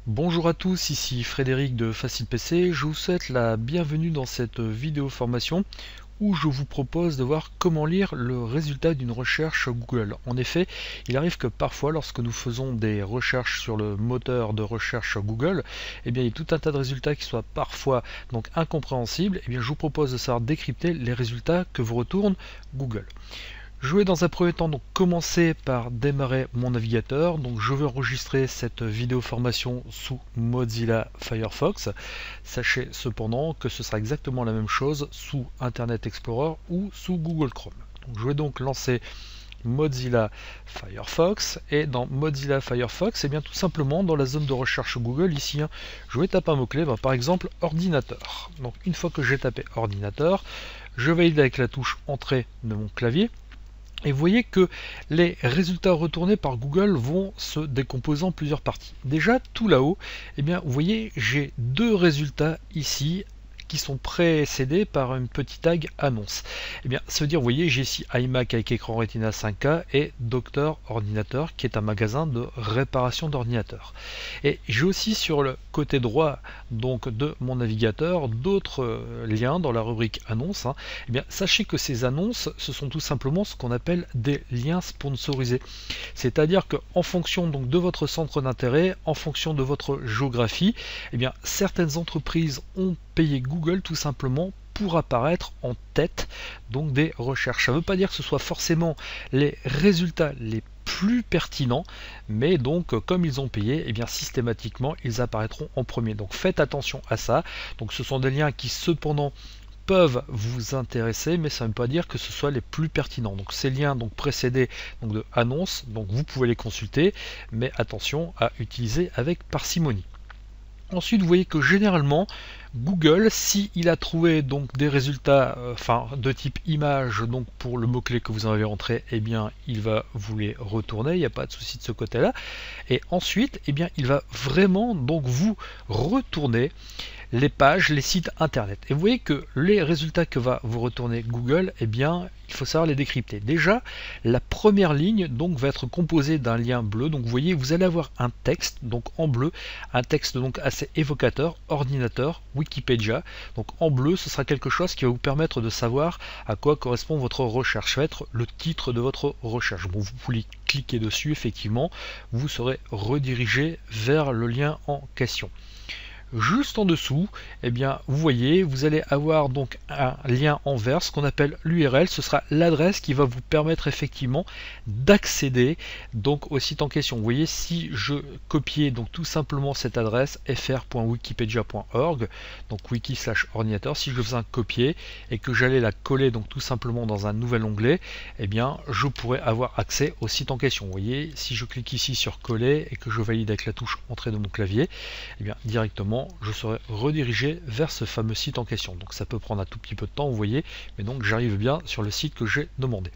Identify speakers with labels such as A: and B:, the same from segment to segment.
A: Bonjour à tous, ici Frédéric de Facile PC. Je vous souhaite la bienvenue dans cette vidéo formation où je vous propose de voir comment lire le résultat d'une recherche Google. En effet, il arrive que parfois lorsque nous faisons des recherches sur le moteur de recherche Google, il y a tout un tas de résultats qui soient parfois donc incompréhensibles. Je vous propose de savoir décrypter les résultats que vous retourne Google. Je vais dans un premier temps donc commencer par démarrer mon navigateur. Donc je vais enregistrer cette vidéo formation sous Mozilla Firefox. Sachez cependant que ce sera exactement la même chose sous Internet Explorer ou sous Google Chrome. Donc je vais donc lancer Mozilla Firefox, et dans Mozilla Firefox, tout simplement dans la zone de recherche Google ici, je vais taper un mot-clé, par exemple ordinateur. Donc une fois que j'ai tapé ordinateur, je valide avec la touche entrée de mon clavier. Et vous voyez que les résultats retournés par Google vont se décomposer en plusieurs parties. Déjà, tout là-haut, vous voyez, j'ai deux résultats ici qui sont précédés par une petite tag annonce. Ça veut dire, vous voyez, j'ai ici iMac avec écran Retina 5K et Docteur Ordinateur, qui est un magasin de réparation d'ordinateurs. Et j'ai aussi sur le côté droit donc de mon navigateur d'autres liens dans la rubrique annonces. Sachez que ces annonces, ce sont tout simplement ce qu'on appelle des liens sponsorisés. C'est-à-dire qu'en fonction donc de votre centre d'intérêt, en fonction de votre géographie, certaines entreprises ont payé Google tout simplement pour apparaître en tête donc des recherches. Ça ne veut pas dire que ce soit forcément les résultats les plus pertinents, mais donc comme ils ont payé, systématiquement ils apparaîtront en premier. Donc faites attention à ça. Donc ce sont des liens qui cependant peuvent vous intéresser, mais ça ne veut pas dire que ce soit les plus pertinents. Donc ces liens donc précédés donc de annonces, donc vous pouvez les consulter, mais attention à utiliser avec parcimonie. Ensuite, vous voyez que généralement, Google, s'il a trouvé donc des résultats de type image donc pour le mot-clé que vous en avez entré, il va vous les retourner, il n'y a pas de souci de ce côté-là. Et ensuite, il va vraiment donc vous retourner les pages, les sites internet. Et vous voyez que les résultats que va vous retourner Google, il faut savoir les décrypter. Déjà, la première ligne donc va être composée d'un lien bleu. Donc vous voyez, vous allez avoir un texte donc en bleu, un texte donc assez évocateur, ordinateur, Wikipédia. Donc en bleu, ce sera quelque chose qui va vous permettre de savoir à quoi correspond votre recherche. Ça va être le titre de votre recherche. Bon, vous pouvez cliquer dessus, effectivement, vous serez redirigé vers le lien en question. Juste en dessous, vous voyez, vous allez avoir donc un lien en vert, ce qu'on appelle l'URL. Ce sera l'adresse qui va vous permettre effectivement d'accéder donc au site en question. Vous voyez, si je copiais donc tout simplement cette adresse fr.wikipedia.org, donc wiki/ordinateur, si je faisais un copier et que j'allais la coller donc tout simplement dans un nouvel onglet, je pourrais avoir accès au site en question. Vous voyez, si je clique ici sur coller et que je valide avec la touche entrée de mon clavier, directement je serai redirigé vers ce fameux site en question. Donc ça peut prendre un tout petit peu de temps, vous voyez, mais donc j'arrive bien sur le site que j'ai demandé.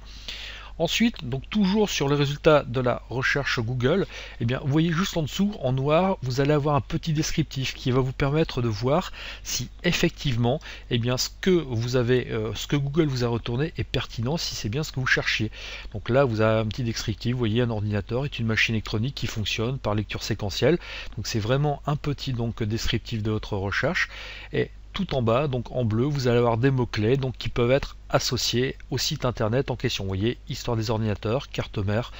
A: Ensuite, donc toujours sur les résultats de la recherche Google, vous voyez juste en dessous, en noir, vous allez avoir un petit descriptif qui va vous permettre de voir si effectivement, ce que Google vous a retourné est pertinent, si c'est bien ce que vous cherchiez. Donc là, vous avez un petit descriptif, vous voyez, un ordinateur est une machine électronique qui fonctionne par lecture séquentielle. Donc c'est vraiment un petit donc descriptif de votre recherche. Et tout en bas, donc en bleu, vous allez avoir des mots-clés donc qui peuvent être associés au site internet en question. Vous voyez, histoire des ordinateurs, carte mère,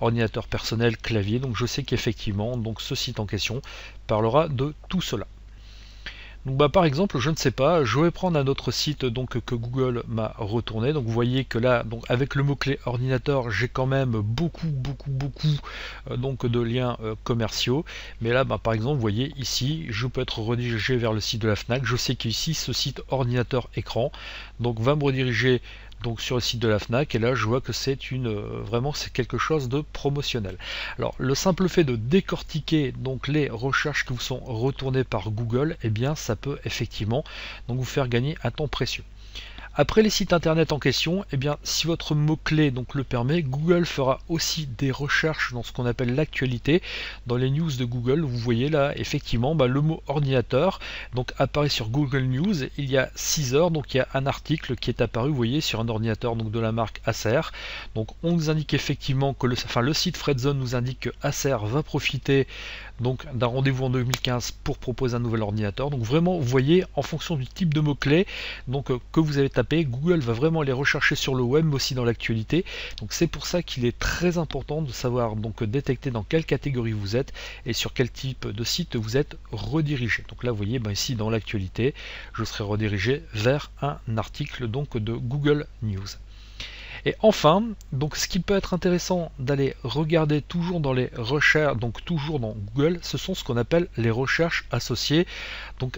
A: ordinateur personnel, clavier. Donc je sais qu'effectivement, donc ce site en question parlera de tout cela. Donc par exemple, je ne sais pas, je vais prendre un autre site donc que Google m'a retourné. Donc vous voyez que là, donc avec le mot-clé ordinateur, j'ai quand même beaucoup donc de liens commerciaux. Mais là, par exemple, vous voyez ici, je peux être redirigé vers le site de la Fnac. Je sais qu'ici, ce site ordinateur écran, donc va me rediriger donc sur le site de la Fnac, et là je vois que c'est vraiment c'est quelque chose de promotionnel. Alors le simple fait de décortiquer donc les recherches qui vous sont retournées par Google, ça peut effectivement donc vous faire gagner un temps précieux. Après les sites internet en question, si votre mot-clé donc le permet, Google fera aussi des recherches dans ce qu'on appelle l'actualité. Dans les news de Google, vous voyez là effectivement le mot ordinateur donc apparaît sur Google News il y a 6 heures. Donc il y a un article qui est apparu, vous voyez, sur un ordinateur donc de la marque Acer. Donc on nous indique effectivement que le site Fredzone nous indique que Acer va profiter donc d'un rendez-vous en 2015 pour proposer un nouvel ordinateur. Donc vraiment, vous voyez, en fonction du type de mots-clés que vous avez tapé, Google va vraiment les rechercher sur le web, mais aussi dans l'actualité. Donc c'est pour ça qu'il est très important de savoir détecter dans quelle catégorie vous êtes et sur quel type de site vous êtes redirigé. Donc là, vous voyez, ici dans l'actualité, je serai redirigé vers un article de Google News. Et enfin, ce qui peut être intéressant d'aller regarder toujours dans les recherches, toujours dans Google, ce sont ce qu'on appelle les recherches associées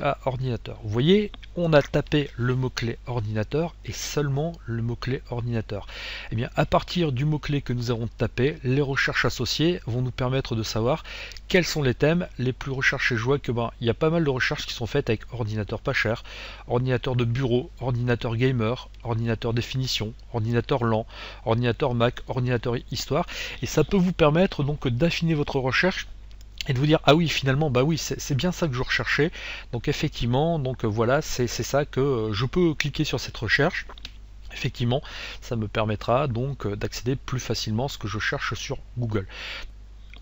A: à ordinateur. Vous voyez, on a tapé le mot-clé ordinateur et seulement le mot-clé ordinateur. Et bien, à partir du mot-clé que nous avons tapé, les recherches associées vont nous permettre de savoir quels sont les thèmes les plus recherchés. Je vois que il y a pas mal de recherches qui sont faites avec ordinateur pas cher, ordinateur de bureau, ordinateur gamer, ordinateur définition, ordinateur lent, ordinateur Mac, ordinateur histoire, et ça peut vous permettre d'affiner votre recherche et de vous dire ah oui, finalement oui, c'est bien ça que je recherchais. Donc effectivement, voilà, c'est ça que je peux cliquer sur cette recherche. Effectivement, ça me permettra d'accéder plus facilement à ce que je cherche sur Google.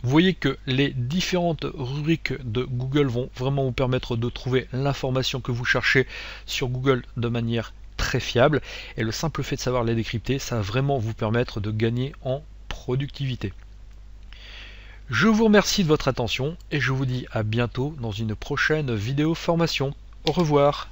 A: Vous voyez que les différentes rubriques de Google vont vraiment vous permettre de trouver l'information que vous cherchez sur Google de manière très fiable, et le simple fait de savoir les décrypter, ça va vraiment vous permettre de gagner en productivité. Je vous remercie de votre attention et je vous dis à bientôt dans une prochaine vidéo formation. Au revoir.